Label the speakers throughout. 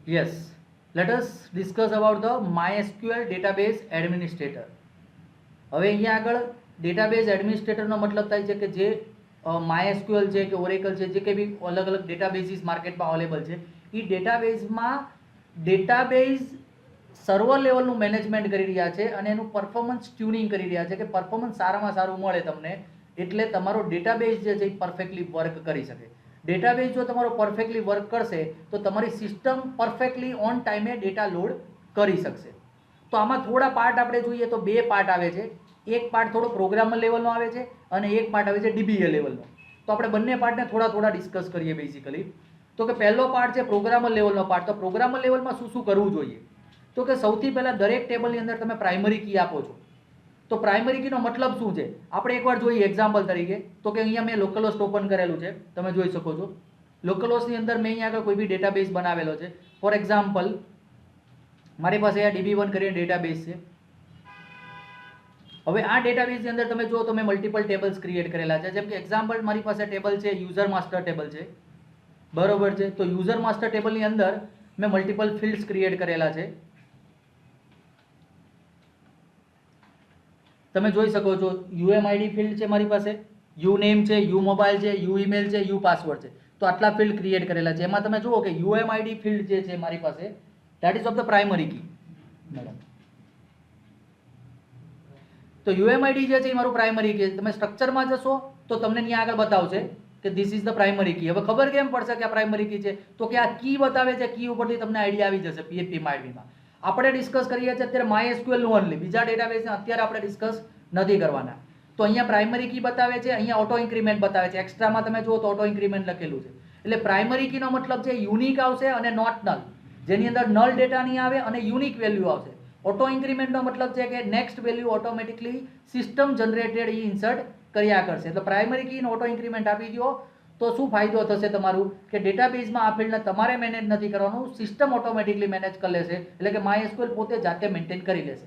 Speaker 1: Yes, let us discuss about the MySQL database administrator. હવે અહીંયા આગળ ડેટાબેઝ એડમિનિસ્ટ્રેટરનો મતલબ થાય છે કે જે MySQL છે કે ઓરેકલ છે, જે કંઈ બી અલગ અલગ ડેટાબેઝીસ માર્કેટમાં અવેલેબલ છે, એ ડેટાબેઝમાં ડેટાબેઝ સર્વર લેવલનું મેનેજમેન્ટ કરી રહ્યા છે અને એનું પરફોર્મન્સ ટ્યુનિંગ કરી રહ્યા છે કે પરફોર્મન્સ સારામાં સારું મળે તમને, એટલે તમારો ડેટાબેઝ જે છે એ પરફેક્ટલી વર્ક કરી શકે. ડેટાબેઝ જો તમારો પરફેક્ટલી વર્ક કરશે તો તમારી સિસ્ટમ પરફેક્ટલી ઓન ટાઈમે ડેટા લોડ કરી શકશે. તો આમાં થોડા પાર્ટ આપણે જોઈએ તો બે પાર્ટ આવે છે. એક પાર્ટ થોડો પ્રોગ્રામર લેવલનો આવે છે અને એક પાર્ટ આવે છે DBA લેવલનો. તો આપણે બંને પાર્ટને થોડા થોડા ડિસ્કસ કરીએ બેઝિકલી. તો કે પહેલો પાર્ટ છે પ્રોગ્રામર લેવલનો પાર્ટ. તો પ્રોગ્રામર લેવલમાં શું શું કરવું જોઈએ? તો કે સૌથી પહેલાં દરેક ટેબલની અંદર તમે પ્રાઇમરી કી આપો છો. તો પ્રાઇમરી કીનો મતલબ શું છે આપણે એકવાર જોઈએ એક્ઝામ્પલ તરીકે. તો કે અહીંયા મેં લોકલહોસ્ટ ઓપન કરેલું છે, તમે જોઈ શકો છો. લોકલહોસ્ટની અંદર મેં અહીંયા આગળ કોઈ બી ડેટાબેઝ બનાવેલો છે. ફોર એક્ઝામ્પલ મારી પાસે આ DB1 કરીને ડેટાબેઝ છે. હવે આ ડેટાબેઝની અંદર તમે જુઓ તો મેં મલ્ટિપલ ટેબલ્સ ક્રિએટ કરેલા છે. જેમ કે એક્ઝામ્પલ મારી પાસે ટેબલ છે યુઝર માસ્ટર ટેબલ છે, બરોબર છે. તો યુઝર માસ્ટર ટેબલની અંદર મેં મલ્ટિપલ ફિલ્ડ્સ ક્રિએટ કરેલા છે. તમે જોઈ શકો છો UMID ફિલ્ડ છે મારી પાસે, UNAME છે, UMobile છે, UEmail છે, UPassword છે. તો આટલા ફિલ્ડ ક્રિએટ કરેલા છે. એમાં તમે જુઓ કે UMID ફિલ્ડ જે છે મારી પાસે that is of the primary key madam. તો UMID જે છે એ મારું પ્રાઇમરી કી. તમે સ્ટ્રક્ચરમાં જશો તો તમને ત્યાં આગળ બતાવશે કે this is the primary key. હવે ખબર કેમ પડશે કે આ પ્રાઇમરી કી છે? તો કે આ કી બતાવે છે, કી ઉપરથી તમને આઈડિયા આવી જશે. PHP MyAdmin આપણે ડિસ્કસ કરીએ છીએ અત્યારે MySQL નું ઓનલી, બીજા ડેટાબેઝને અત્યારે આપણે ડિસ્કસ નથી કરવાના. તો અહીંયા પ્રાઇમરી કી બતાવે છે, અહીંયા ઓટો ઇન્ક્રીમેન્ટ બતાવે છે. એક્સ્ટ્રામાં તમે જુઓ તો ઓટો ઇન્ક્રીમેન્ટ લખેલું છે. એટલે પ્રાઇમરી કીનો મતલબ છે યુનિક આવશે અને નોટ નલ, જેની અંદર નલ ડેટા નહીં આવે અને યુનિક વેલ્યુ આવશે. ઓટો ઇન્ક્રીમેન્ટનો મતલબ છે કે next value automatically system generated insert કર્યા કરશે. એટલે પ્રાઇમરી કીનો ઓટો ઇન્ક્રીમેન્ટ આપી દો તો શું ફાયદો થશે તમારું કે ડેટાબેઝમાં આ ફિલ્ડને તમારે મેનેજ નથી કરવાનું, સિસ્ટમ ઓટોમેટિકલી મેનેજ કરી લેશે. એટલે કે MySQL પોતે જાતે મેન્ટેન કરી લેશે.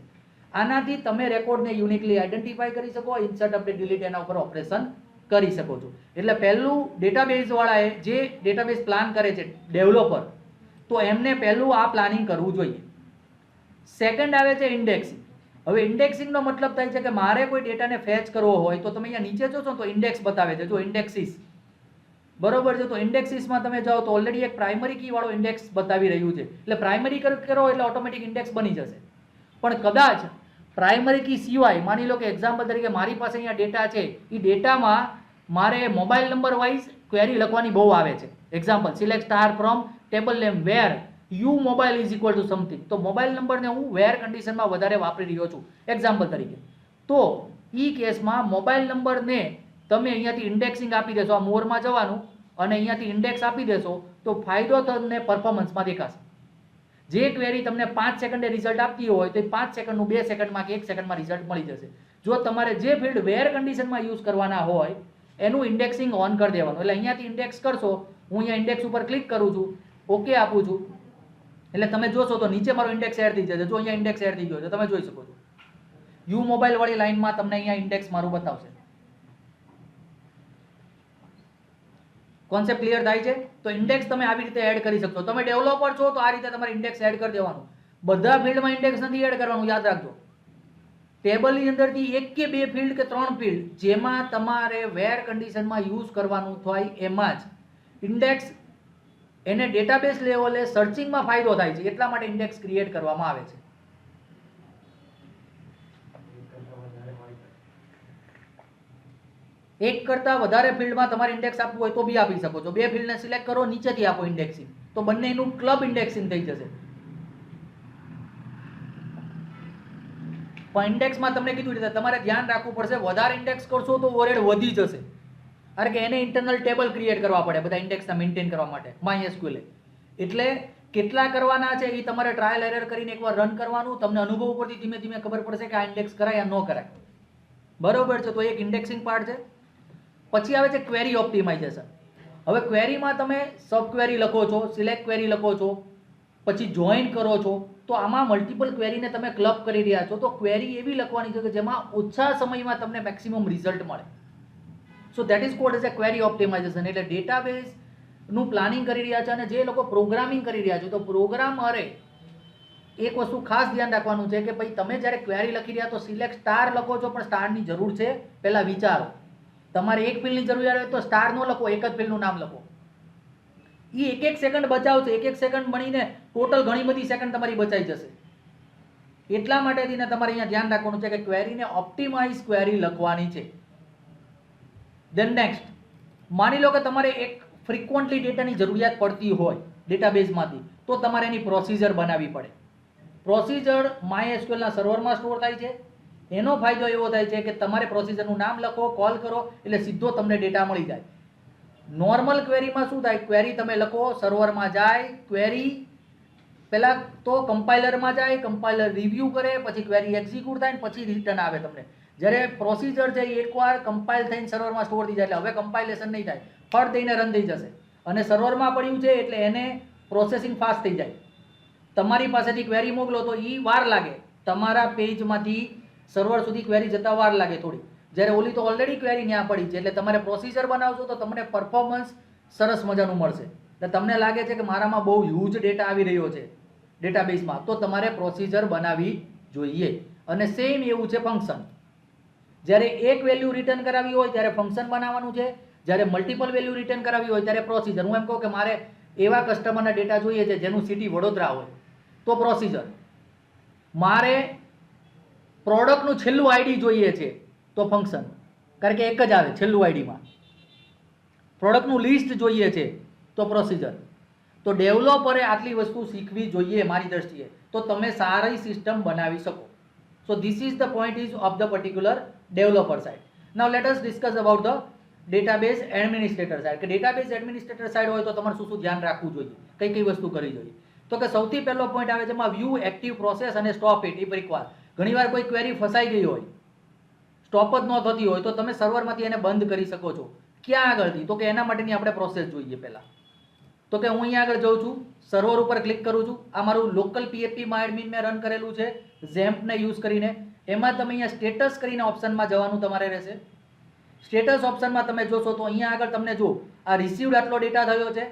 Speaker 1: આનાથી તમે રેકોર્ડને યુનિકલી આઈડેન્ટિફાઈ કરી શકો, ઇન્સર્ટ અપડેટ ડિલીટ એના ઉપર ઓપરેશન કરી શકો છો. એટલે પહેલું ડેટાબેઝ વાળાએ જે ડેટાબેઝ પ્લાન કરે છે ડેવલપર, તો એમને પહેલું આ પ્લાનિંગ કરવું જોઈએ. સેકન્ડ આવે છે ઇન્ડેક્સિંગ. હવે ઇન્ડેક્સિંગનો મતલબ થાય છે કે મારે કોઈ ડેટાને ફેચ કરવો હોય તો તમે અહીંયા નીચે જોશો તો ઇન્ડેક્સ બતાવે છે. જો ઇન્ડેક્સિસ, બરોબર છે. તો ઇન્ડેક્સિસમાં તમે જાઓ તો ઓલરેડી એક પ્રાઇમરી કી વાળો ઇન્ડેક્સ બતાવી રહ્યું છે. એટલે પ્રાઇમરી કરો એટલે ઓટોમેટિક ઇન્ડેક્સ બની જશે. પણ કદાચ પ્રાઇમરી કી સિવાય માની લો કે એક્ઝામ્પલ તરીકે મારી પાસે અહીંયા ડેટા છે, એ ડેટામાં મારે મોબાઈલ નંબર વાઇઝ ક્વેરી લખવાની બહુ આવે છે. Example select star from table name where you mobile is equal to something. તો મોબાઈલ નંબરને હું વેર કન્ડિશનમાં વધારે વાપરી રહ્યો છું એક્ઝામ્પલ તરીકે. તો એ કેસમાં મોબાઈલ નંબરને તમે અહીંયાથી ઇન્ડેક્સિંગ આપી દેશો, આ મોરમાં જવાનું અને અહીંયાથી ઇન્ડેક્સ આપી દેશો તો ફાયદો તમને પરફોર્મન્સમાં દેખાશે. જે ક્વેરી તમને 5 સેકન્ડે રિઝલ્ટ આપતી હોય તો 5 સેકન્ડનું 2 સેકન્ડમાં કે 1 સેકન્ડમાં રિઝલ્ટ મળી જશે. જો તમારે જે ફિલ્ડ વેર કન્ડિશનમાં યુઝ કરવાના હોય એનું ઇન્ડેક્સિંગ ઓન કરી દેવાનું. એટલે અહીંયાથી ઇન્ડેક્સ કરશો, હું અહીંયા ઇન્ડેક્સ ઉપર ક્લિક કરું છું, ઓકે આપું છું, એટલે તમે જોશો તો નીચે મારો ઇન્ડેક્સ એડ થઈ જશે. જો અહીંયા ઇન્ડેક્સ એડ થઈ ગયો છે, તમે જોઈ શકો છો. યુ મોબાઈલ વાળી લાઈનમાં તમને અહીંયા ઇન્ડેક્સ મારું બતાવશે. કોન્સેપ્ટ ક્લિયર થાય છે? તો ઇન્ડેક્સ તમે આવી રીતે એડ કરી શકશો. તમે ડેવલપર છો તો આ રીતે તમારે ઇન્ડેક્સ એડ કરી દેવાનું. બધા ફિલ્ડમાં ઇન્ડેક્સ નથી એડ કરવાનું, યાદ રાખજો. ટેબલની અંદરથી 1 કે 2 ફિલ્ડ કે 3 ફિલ્ડ જેમાં તમારે વેર કન્ડિશનમાં યુઝ કરવાનું થાય એમાં જ ઇન્ડેક્સ, એને ડેટાબેઝ લેવલે સર્ચિંગમાં ફાયદો થાય છે, એટલા માટે ઇન્ડેક્સ ક્રિએટ કરવામાં આવે છે. એક કરતાં વધારે ફિલ્ડમાં તમારે ઇન્ડેક્સ આપવું હોય તો બી આપી શકો છો. 2 ફિલ્ડને સિલેક્ટ કરો, નીચેથી આપો ઇન્ડેક્સિંગ, તો બંનેનું ક્લબ ઇન્ડેક્સિંગ થઈ જશે. પણ ઇન્ડેક્સમાં તમને કીધું રીતે તમારે ધ્યાન રાખવું પડશે, વધારે ઇન્ડેક્સ કરશો તો ઓવરહેડ વધી જશે. કારણ કે એને ઇન્ટરનલ ટેબલ ક્રિએટ કરવા પડે બધા ઇન્ડેક્સના મેન્ટેન કરવા માટે MySQL. એટલે કેટલા કરવાના છે એ તમારે ટ્રાયલ એરર કરીને એકવાર રન કરવાનું. તમને અનુભવ ઉપરથી ધીમે ધીમે ખબર પડશે કે આ ઇન્ડેક્સ કરાય યા ન કરાય. બરોબર છે? તો એક ઇન્ડેક્સિંગ પાર્ટ છે. પછી આવે છે ક્વેરી ઓપ્ટિમાઇઝેશન. હવે ક્વેરીમાં તમે સબ ક્વેરી લખો છો, સિલેક્ટ ક્વેરી લખો છો, પછી જોઈન કરો છો. તો આમાં મલ્ટિપલ ક્વેરીને તમે ક્લબ કરી રહ્યા છો. તો ક્વેરી એવી લખવાની છે કે જેમાં ઓછા સમયમાં તમને મેક્સિમમ રિઝલ્ટ મળે. So that is called as a query optimization. એટલે ડેટાબેઝ નું પ્લાનિંગ કરી રહ્યા છે અને જે લોકો પ્રોગ્રામિંગ કરી રહ્યા છે, તો પ્રોગ્રામરે એક વસ્તુ ખાસ ધ્યાન રાખવાનું છે કે ભાઈ તમે જ્યારે ક્વેરી લખી રહ્યા તો સિલેક્ટ સ્ટાર લખો છો, પણ સ્ટારની જરૂર છે પહેલાં વિચારો. તમારે એક ફિલ્ડની જરૂરિયાત હોય તો સ્ટાર ન લખો, એક જ ફિલ્ડનું નામ લખો. એ એક એક સેકન્ડ બચાવશે, એક એક સેકન્ડ બનીને ટોટલ ઘણી બધી સેકન્ડ તમારી બચાઈ જશે. એટલા માટે થઈને તમારે અહીંયા ધ્યાન રાખવાનું છે કે ક્વેરીને ઓપ્ટિમાઇઝ ક્વેરી લખવાની છે. ધેન નેક્સ્ટ, માની લો કે તમારે એક ફ્રિકવન્ટલી ડેટાની જરૂરિયાત પડતી હોય ડેટાબેઝમાંથી, તો તમારે એની પ્રોસિજર બનાવવી પડે. પ્રોસિજર MySQLના સર્વરમાં સ્ટોર થાય છે. એનો ફાયદો એવો થાય છે કે તમારે પ્રોસિજરનું નામ લખો, કોલ કરો એટલે સીધો તમને ડેટા મળી જાય. નોર્મલ ક્વેરીમાં શું થાય, ક્વેરી તમે લખો, સર્વરમાં જાય, ક્વેરી પહેલાં તો કમ્પાઇલરમાં જાય, કમ્પાઇલર રિવ્યૂ કરે, પછી ક્વેરી એક્ઝિક્યુટ થાય ને પછી રિટર્ન આવે તમને. જ્યારે પ્રોસિજર છે એ એકવાર કમ્પાઇલ થઈને સર્વરમાં સ્ટોર થઈ જાય એટલે હવે કમ્પાઇલેશન નહીં થાય, ફટ દઈને રન થઈ જશે. અને સર્વરમાં પડ્યું છે એટલે એને પ્રોસેસિંગ ફાસ્ટ થઈ જાય. તમારી પાસેથી ક્વેરી મોકલો તો એ વાર લાગે, તમારા પેજમાંથી સર્વર સુધી ક્વેરી જતા વાર લાગે થોડી. જ્યારે ઓલી તો ઓલરેડી ક્વેરી ત્યાં પડી છે એટલે તમારે પ્રોસિજર બનાવશો તો તમને પરફોર્મન્સ સરસ મજાનું મળશે. એટલે તમને લાગે છે કે મારામાં બહુ હ્યુજ ડેટા આવી રહ્યો છે ડેટાબેઝમાં, તો તમારે પ્રોસિજર બનાવવી જોઈએ. અને સેમ એવું છે ફંક્શન. જ્યારે એક વેલ્યુ રિટર્ન કરાવી હોય ત્યારે ફંક્શન બનાવવાનું છે, જ્યારે મલ્ટિપલ વેલ્યુ રિટર્ન કરાવી હોય ત્યારે પ્રોસિજર. હું એમ કહું કે મારે એવા કસ્ટમરના ડેટા જોઈએ છે જેનું સિટી વડોદરા હોય તો પ્રોસિજર. મારે પ્રોડક્ટનું છેલ્લું આઈડી જોઈએ છે તો ફંક્શન, કારણ કે એક જ આવે છેલ્લું આઈડીમાં. પ્રોડક્ટનું લિસ્ટ જોઈએ છે તો પ્રોસિજર. તો ડેવલપરે આટલી વસ્તુ શીખવી જોઈએ મારી દ્રષ્ટિએ, તો તમે સારી સિસ્ટમ બનાવી શકો. So this is the point is of the particular developer side. Now let us discuss about the database administrator side. કે ડેટાબેઝ એડમિનિસ્ટ્રેટર સાઇડ હોય તો તમારે શું શું ધ્યાન રાખવું જોઈએ, કઈ કઈ વસ્તુ કરવી જોઈએ. તો કે સૌથી પહેલો પોઈન્ટ આવે છે એમાં વ્યૂ એક્ટિવ પ્રોસેસ અને સ્ટોપ ઇટ. ઇફ રિક્વાયર, ઘણીવાર કોઈ ક્વેરી ફસાઈ ગઈ હોય, સ્ટોપ જ ન થતી હોય તો તમે સર્વરમાંથી એને બંધ કરી શકો છો. ક્યાં આગળથી, તો કે એના માટેની આપણે પ્રોસેસ જોઈએ પહેલાં. તો કે હું અહીંયા આગળ જઉં છું, સર્વર ઉપર ક્લિક કરું છું. આ મારું લોકલ PHP MyAdmin મેં રન કરેલું છે ઝેમ્પને યુઝ કરીને. એમાં તમે અહીંયા સ્ટેટસ કરીને ઓપ્શનમાં જવાનું તમારે રહેશે. સ્ટેટસ ઓપ્શનમાં તમે જોશો તો અહીંયા આગળ તમને જો આ રિસીવડ આટલો ડેટા થયો છે,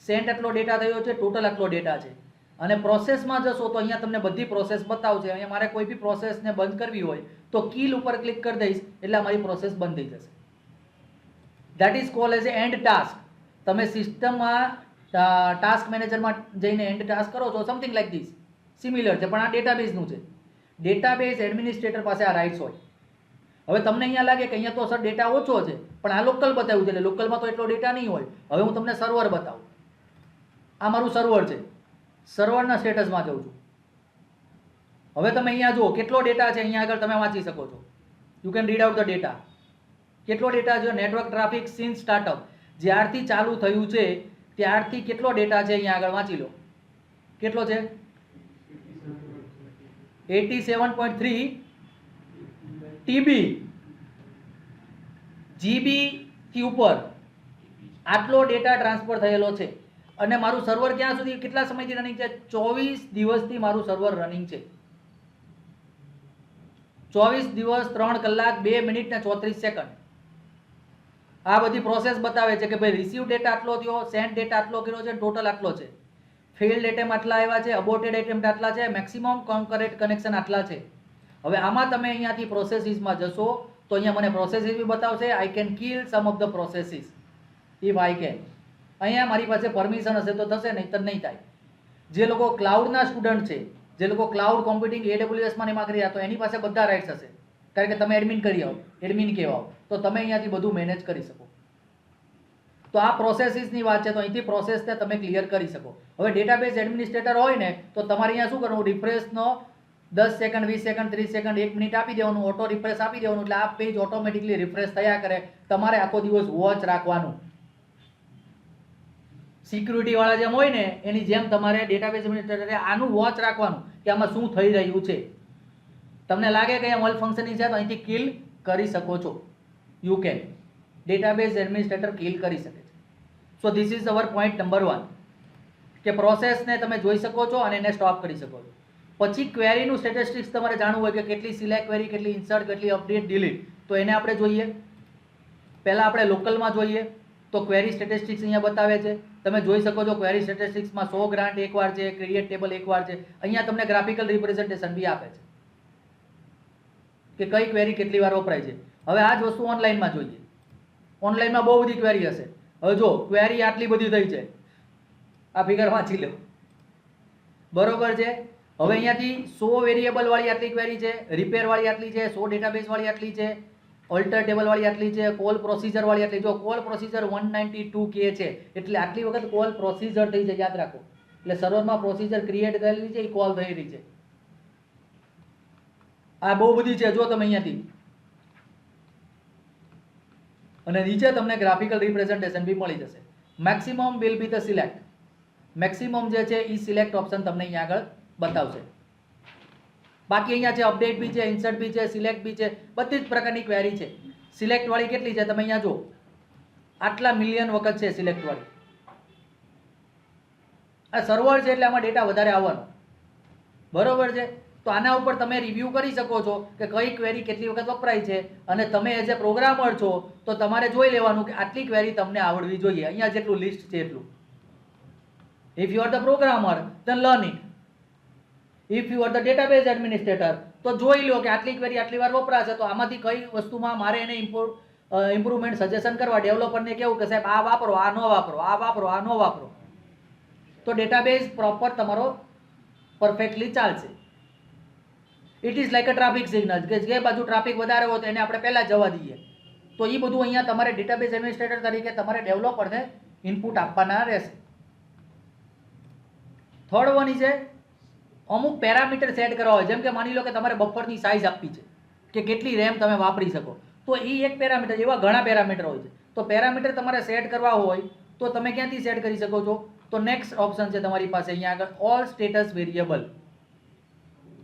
Speaker 1: સેન્ટ આટલો ડેટા થયો છે, ટોટલ આટલો ડેટા છે. અને પ્રોસેસમાં જશો તો અહીંયા તમને બધી પ્રોસેસ બતાવશે. અહીંયા મારે કોઈ બી પ્રોસેસને બંધ કરવી હોય તો કીલ ઉપર ક્લિક કરી દઈશ એટલે અમારી પ્રોસેસ બંધ થઈ જશે. That is called as and task. તમે સિસ્ટમમાં ટાસ્ક મેનેજરમાં જઈને એન્ડ ટાસ્ક કરો છો, સમથિંગ લાઈક ધીસ સિમિલર છે, પણ આ ડેટાબેઝનું છે. ડેટાબેઝ એડમિનિસ્ટ્રેટર પાસે આ રાઇટ્સ હોય. હવે તમને અહીંયા લાગે કે અહીંયા તો સર ડેટા ઓછો છે, પણ આ લોકલ બતાવ્યું છે એટલે લોકલમાં તો એટલો ડેટા નહીં હોય. હવે હું તમને સર્વર બતાવું. આ મારું સર્વર છે, સર્વરના સ્ટેટસમાં જાઉં છું. હવે તમે અહીંયા જુઓ કેટલો ડેટા છે, અહીંયા આગળ તમે વાંચી શકો છો. You can read out the data. કેટલો ડેટા છે, નેટવર્ક ટ્રાફિક સિન્સ સ્ટાર્ટઅપ, જ્યારથી ચાલુ થયું છે ત્યારથી કેટલો ડેટા છે અહીંયા આગળ વાંચી લો. કેટલો છે? 87.3 TB. GB થી ઉપર આટલો ડેટા ટ્રાન્સફર થયેલો છે. અને મારું સર્વર ક્યાં સુધી, કેટલા સમયથી રનિંગ છે? 24 દિવસથી મારું સર્વર રનિંગ છે. 24 દિવસ 3 કલાક 2 મિનિટ ને 34 સેકન્ડ. આ બધી પ્રોસેસ બતાવે છે કે ભાઈ રિસીવ ડેટા આટલો થયો, સેન્ડ ડેટા આટલો કર્યો છે, ટોટલ આટલો છે, ફેલ્ડ એટેમ્પ આટલા આવ્યા છે, અબોર્ટેડ એટેમ્પ આટલા છે, મેક્સિમમ કોન્કરેન્ટ કનેક્શન આટલા છે. હવે આમાં તમે અહીંયાથી પ્રોસેસીસમાં જશો તો અહીંયા મને પ્રોસેસીસ બી બતાવશે. I can kill some of the processes if I can. અહીંયા મારી પાસે પરમિશન હશે તો થશે, નહીં તો નહીં થાય. જે લોકો ક્લાઉડના સ્ટુડન્ટ છે, જે લોકો ક્લાઉડ કોમ્પ્યુટિંગ AWSમાં એમાં કરી રહ્યા તો એની પાસે બધા રાઇટ્સ હશે, કારણ કે તમે એડમિન કરી આવો, એડમિન કહેવાઓ, તો તમે અહીંયાથી બધું મેનેજ કરી શકો. તો આ પ્રોસેસીસની વાત છે, તો અહીંથી પ્રોસેસને તમે ક્લિયર કરી શકો. હવે ડેટાબેઝ એડમિનિસ્ટ્રેટર હોય ને તો તમારે અહીંયા શું કરવું, રિફ્રેશનો 10 સેકન્ડ 20 સેકન્ડ 30 સેકન્ડ 1 મિનિટ આપી દેવાનું, ઓટો રિફ્રેશ આપી દેવાનું, એટલે આ પેજ ઓટોમેટિકલી રિફ્રેશ થયા કરે. તમારે આખો દિવસ વોચ રાખવાનું. સિક્યુરિટી વાળા જેમ હોય ને એની જેમ તમારે ડેટાબેઝ એડમિનિસ્ટ્રેટરે આનું વોચ રાખવાનું કે આમાં શું થઈ રહ્યું છે. તમને લાગે કે અહીંયા મલ ફંક્શનિંગ છે તો અહીંથી કિલ કરી શકો છો. You can. Database administrator kill કરી શકે છે. So this is our point number 1 કે પ્રોસેસને તમે જોઈ શકો છો અને એને સ્ટોપ કરી શકો છો. પછી ક્વેરીનું સ્ટેટિસ્ટિક્સ તમારે જાણવું હોય કે કેટલી સિલેક્ટ ક્વેરી, કેટલી ઇન્સર્ટ, કેટલી અપડેટ, ડિલીટ, તો એને આપણે જોઈએ. પહેલાં આપણે લોકલમાં જોઈએ તો ક્વેરી સ્ટેટિસ્ટિક્સ અહીંયા બતાવે છે. તમે જોઈ શકો છો ક્વેરી સ્ટેટિસ્ટિક્સમાં 100 ગ્રાન્ટ એકવાર છે, ક્રિએટ ટેબલ એકવાર છે. અહીંયા તમને ગ્રાફિકલ રિપ્રેઝન્ટેશન બી આપે છે કે કઈ ક્વેરી કેટલી વાર વપરાય છે. હવે આ જ વસ્તુ ઓનલાઈનમાં જોઈએ. ઓનલાઈનમાં બહુ બધી ક્વેરી હશે. હવે જો ક્વેરી આટલી બધી થઈ છે, આ ફિગર વાંચી લો, બરોબર છે. હવે અહીંયાથી 100 વેરિયેબલ વાળી આટલી ક્વેરી છે, રિપેર વાળી આટલી છે, 100 ડેટાબેઝ વાળી આટલી છે, ઓલ્ટર ટેબલ વાળી આટલી છે, કોલ પ્રોસીજર વાળી આટલી. જો કોલ પ્રોસીજર 192 કે છે એટલે આટલી વખત કોલ પ્રોસીજર થઈ છે, યાદ રાખો. એટલે સર્વરમાં પ્રોસીજર ક્રિએટ કરેલી છે, એ કોલ થઈ રહી છે. આ બહુ બધી છે, જો તમે અહીંયાથી. અને નીચે તમને ગ્રાફિકલ રિપ્રેઝન્ટેશન બી મળી જશે. Maximum will be the select. Maximum જે છે એ સિલેક્ટ ઓપ્શન તમને અહીંયા આગળ બતાવશે. બાકી અહીંયા છે અપડેટ બી છે, ઇન્સર્ટ બી છે, સિલેક્ટ બી છે, બધી જ પ્રકારની ક્વેરી છે. સિલેક્ટ વાળી કેટલી છે તમે અહીંયા જો, આટલા મિલિયન વખત છે સિલેક્ટ વાળી. આ સર્વર છે એટલે આમાં ડેટા વધારે આવવાનો, બરોબર છે. તો આના ઉપર તમે રિવ્યૂ કરી શકો છો કે કઈ ક્વેરી કેટલી વખત વપરાય છે. અને તમે એઝ એ પ્રોગ્રામર છો તો તમારે જોઈ લેવાનું કે આટલી ક્વેરી તમને આવડવી જોઈએ. અહીંયા જેટલું લિસ્ટ છે એટલું. If you are the programmer then learn it. If you are the database administrator તો જોઈ લો કે આટલી ક્વેરી આટલી વાર વપરાશે, તો આમાંથી કઈ વસ્તુમાં મારે એને ઇમ્પ્રુવમેન્ટ સજેશન કરવા, ડેવલપરને કેવું કે સાહેબ આ વાપરો, આ ન વાપરો, આ વાપરો, આ ન વાપરો, તો ડેટાબેઝ પ્રોપર તમારો પરફેક્ટલી ચાલશે. It is like a traffic signal, કે જે બાજુ ટ્રાફિક વધારે હોય તો એને આપણે પહેલા જવા દઈએ. તો એ બધું અહીંયા તમારે ડેટાબેઝ એડમિનિસ્ટ્રેટર તરીકે તમારે ડેવલપરને ઇનપુટ આપવાના રહેશે. થર્ડ વન છે અમુક પેરામીટર સેટ કરવા હોય. જેમ કે માની લો કે તમારે બફરની સાઇઝ આપવી છે કે કેટલી રેમ તમે વાપરી શકો, તો એ એક પેરામીટર. એવા ઘણા પેરામીટર હોય છે. તો પેરામીટર તમારે સેટ કરવા હોય તો તમે ક્યાંથી સેટ કરી શકો છો? તો નેક્સ્ટ ઓપ્શન છે તમારી પાસે અહીંયા આગળ ઓલ સ્ટેટસ વેરિયેબલ.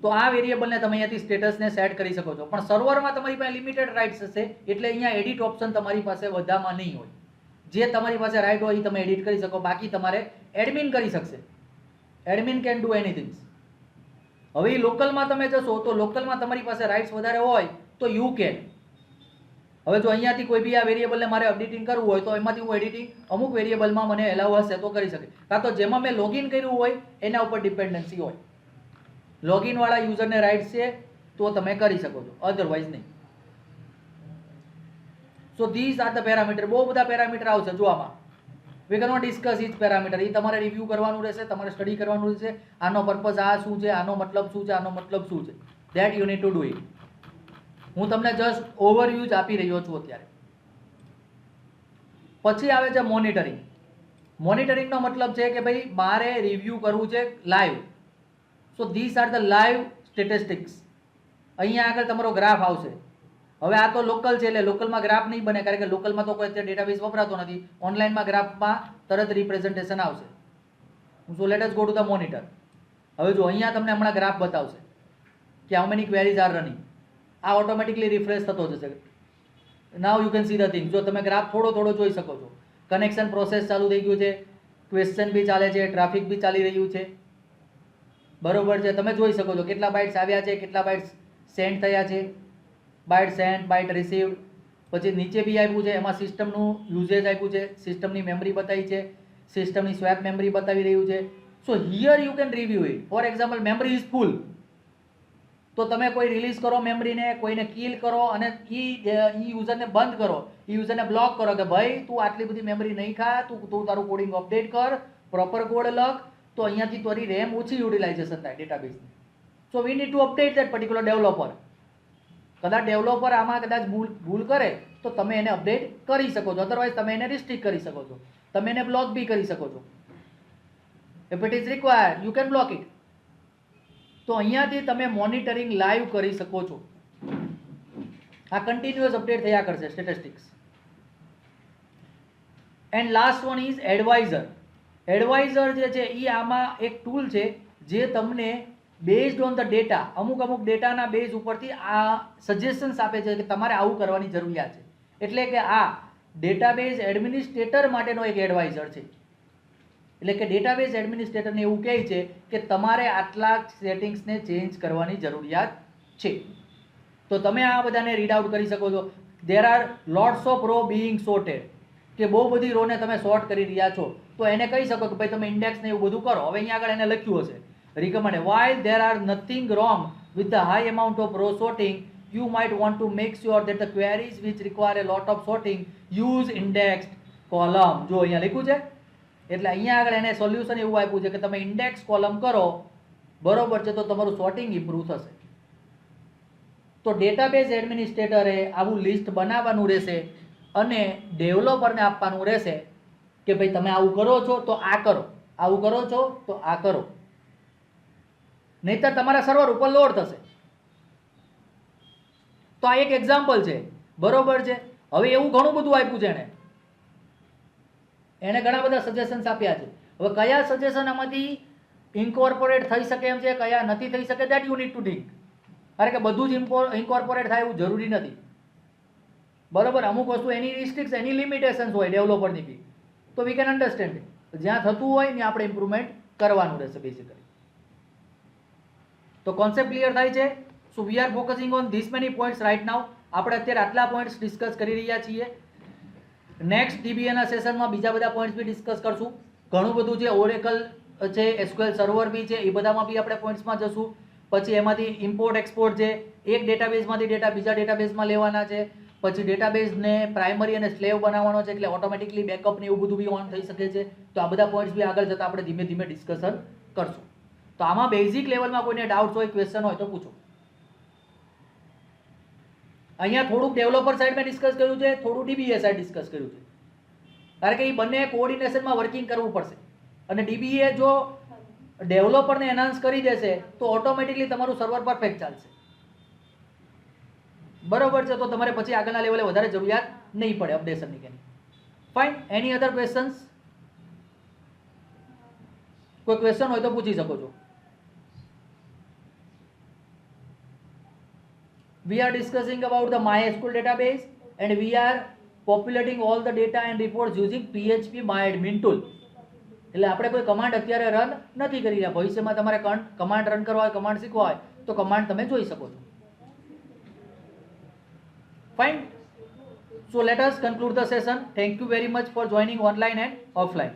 Speaker 1: તો આ વેરિયેબલને તમે અહીંયાથી સ્ટેટસને સેટ કરી શકો છો. પણ સર્વરમાં તમારી પાસે લિમિટેડ રાઇટ્સ હશે એટલે અહીંયા એડિટ ઓપ્શન તમારી પાસે બધામાં નહીં હોય. જે તમારી પાસે રાઇટ હોય એ તમે એડિટ કરી શકો, બાકી તમારે એડમિન કરી શકશે. Admin can do anything. હવે લોકલમાં તમે જશો તો લોકલમાં તમારી પાસે રાઇટ્સ વધારે હોય તો યુ કેન. હવે જો અહીંયાથી કોઈ બી આ વેરિયેબલને મારે અપડેટિંગ કરવું હોય તો એમાંથી હું એડિટિંગ અમુક વેરિયેબલમાં મને એલાવ હશે તો કરી શકે. કાં તો જેમાં મેં લોગિન કર્યું હોય એના ઉપર ડિપેન્ડન્સી હોય. લોગિન વાળા યુઝરને રાઇટ્સ છે તો તમે કરી શકો છો, અધરવાઇઝ નહીં. So these are the parameter. બહુ બધા પેરામીટર આવશે જો આમાં. We cannot discuss each parameter. એ તમારે રિવ્યૂ કરવાનું રહેશે, તમારે સ્ટડી કરવાનું રહેશે. આનો પર્પઝ આ શું છે, આનો મતલબ શું છે, આનો મતલબ શું છે. That you need to do it. હું તમને જસ્ટ ઓવરવ્યૂ જ આપી રહ્યો છું અત્યારે. પછી આવે છે મોનિટરિંગ. મોનિટરિંગનો મતલબ છે કે ભાઈ મારે રિવ્યૂ કરવું છે live. So this are the live statistics. અહીંયા આગળ તમારો ગ્રાફ આવશે. હવે આ તો લોકલ છે એટલે લોકલમાં ગ્રાફ નહીં બને, કારણ કે લોકલમાં તો કોઈ અત્યારે ડેટાબેઝ વપરાતો નથી. ઓનલાઈનમાં ગ્રાફમાં તરત રિપ્રેઝન્ટેશન આવશે. So let us go to the monitor. હવે જો અહીંયા તમને હમણાં ગ્રાફ બતાવશે કે how many queries R running. આ ઓટોમેટિકલી રિફ્રેશ થતો જશે. Now you can see the thing. જો તમે ગ્રાફ થોડો થોડો જોઈ શકો છો. કનેક્શન પ્રોસેસ ચાલુ થઈ ગયું છે, ક્વેશ્ચન બી ચાલે છે, ટ્રાફિક બી ચાલી રહ્યું છે, બરોબર છે. તમે જોઈ શકો છો કેટલા બાઇટ્સ આવ્યા છે, કેટલા બાઇટ્સ સેન્ડ થયા છે, બાઇટ સેન્ડ, બાઇટ રિસીવ્ડ. પછી નીચે બી આપ્યું છે, એમાં સિસ્ટમનું યુઝેજ આપ્યું છે, સિસ્ટમની મેમરી બતાવી છે, સિસ્ટમની સ્વેપ મેમરી બતાવી રહ્યું છે. સો here you can review it. For example memory is full, તો તમે કોઈ રિલીઝ કરો મેમરીને, કોઈને કિલ કરો અને એ યુઝરને બંધ કરો, એ યુઝરને બ્લોક કરો કે ભાઈ તું આટલી બધી મેમરી નહીં ખા, તું તારું કોડિંગ અપડેટ કર, પ્રોપર કોડ લખ, તો અહીંયાથી તારી રેમ ઓછી યુટિલાઇઝેશન થાય ડેટાબેઝની. So we need to update that particular developer. કદાચ ડેવલપર આમાં કદાચ ભૂલ કરે તો તમે એને અપડેટ કરી શકો છો, અધરવાઇઝ તમે એને રિસ્ટ્રિક્ટ કરી શકો છો, તમે એને બ્લોક બી કરી શકો છો. If it is required you can block it. તો અહીંયાથી તમે મોનિટરિંગ લાઈવ કરી શકો છો. આ કન્ટિન્યુઅસ અપડેટ થયા કરશે statistics. And last one is adviser. Adviser જે છે એ આમાં એક ટૂલ છે જે તમને બેઝડ ઓન ધ ડેટા, અમુક ડેટાના બેઝ ઉપરથી આ સજેશન્સ આપે છે કે તમારે આવું કરવાની જરૂરિયાત છે. એટલે કે આ ડેટાબેઝ એડમિનિસ્ટ્રેટર માટેનો એક એડવાઇઝર છે. એટલે કે ડેટાબેઝ એડમિનિસ્ટ્રેટરને એવું કહે છે કે તમારે આટલા સેટિંગ્સને ચેન્જ કરવાની જરૂરિયાત છે. તો તમે આ બધાને રીડ આઉટ કરી શકો છો. There are lots of row being sorted. કે બહુ બધી રોને તમે સોર્ટ કરી રહ્યા છો, તો એને કહી શકો કે ભાઈ તમે ઇન્ડેક્સ ને એવું બધું કરો. હવે અહીંયા આગળ એને લખ્યું હશે recommended. While there are nothing wrong with the high amount of row sorting, you might want to make sure that the queries which require a lot of sorting use indexed column. જો અહીંયા લખ્યું છે એટલે અહીંયા આગળ એને solution એવું આપ્યું છે કે તમે ઇન્ડેક્સ કોલમ કરો, બરોબર છે, તો તમારું સોર્ટિંગ ઇમ્પ્રૂવ થશે. તો ડેટાબેઝ એડમિનિસ્ટ્રેટરે આવું લિસ્ટ બનાવવાનું રહેશે અને ડેવલપરને આપવાનું રહેશે કે ભાઈ તમે આવું કરો છો તો આ કરો, આવું કરો છો તો આ કરો, નહીતર તમારા સર્વર ઉપર લોડ થશે. તો આ એક એક્ઝામ્પલ છે, બરોબર છે. હવે એવું ઘણું બધું આપ્યું છે એને ઘણા બધા સજેશન્સ આપ્યા છે. હવે કયા સજેશન આમાંથી ઇન્કોર્પોરેટ થઈ શકે એમ છે, કયા નથી થઈ શકે, that you need to think. કારણ કે બધું જ ઇન્કોર્પોરેટ થાય એવું જરૂરી નથી, બરોબર. અમુક વસ્તુ એની રિસ્ટ્રિક્સ, એની લિમિટેશન્સ હોય ડેવલપરની બી, તો વી કેન અન્ડરસ્ટેન્ડ. જ્યાં થતું હોય ને આપણે ઇમ્પ્રુવમેન્ટ કરવાનું રહેશે બેસિકલી. તો કોન્સેપ્ટ ક્લિયર થાય છે. So we are focusing on this many points right now. આપણે અત્યારે આટલા પોઈન્ટ્સ ડિસ્કસ કરી રહ્યા છીએ. નેક્સ્ટ ડીબીએના સેશનમાં બીજા બધા પોઈન્ટ્સ બી ડિસ્કસ કરશું. ઘણું બધું છે, ઓરેકલ છે, એસક્યુએલ સર્વર બી છે, એ બધામાં બી આપણે પોઈન્ટ્સમાં જશું. પછી એમાંથી ઇમ્પોર્ટ એક્સપોર્ટ છે, એક ડેટાબેઝમાંથી ડેટા બીજા ડેટાબેઝમાં લેવાના છે. પછી ડેટાબેઝને પ્રાઇમરી અને સ્લેવ બનાવવાનો છે, એટલે ઓટોમેટિકલી બેકઅપ ને એવું બધું બી ઓન થઈ શકે છે. તો આ બધા પોઈન્ટ્સ બી આગળ જતાં આપણે ધીમે ધીમે ડિસ્કશન કરશું. તો આમાં બેઝિક લેવલમાં કોઈને ડાઉટ્સ હોય, ક્વેશ્ચન હોય તો પૂછો. અહીંયા થોડુંક ડેવલપર સાઈડ મેં ડિસ્કસ કર્યું છે, થોડું ડીબીએ સાઈડ ડિસ્કસ કર્યું છે, કારણ કે એ બંને કોઓર્ડિનેશનમાં વર્કિંગ કરવું પડશે. અને ડીબીએ જો ડેવલપરને એનહાન્સ કરી દેશે તો ઓટોમેટિકલી તમારું સર્વર પરફેક્ટ ચાલશે, બરોબર છે. તો તમારે પછી આગળના લેવલે વધારે જરૂરિયાત નહીં પડે અપડેશનની કે. ફાઇન. એની અધર ક્વેશ્ચન્સ? કોઈ ક્વેશ્ચન હોય તો પૂછી શકો છો. We are discussing about the MySQL database and we are populating all the data and reports using PHP MyAdmin tool. એટલે આપણે કોઈ કમાન્ડ અત્યારે રન નથી કરી રહ્યા. ભવિષ્યમાં તમારે કમાન્ડ રન કરવા હોય, કમાન્ડ શીખવા હોય તો કમાન્ડ તમે જોઈ શકો છો. Fine. So let us conclude the session. Thank you very much for joining online and offline.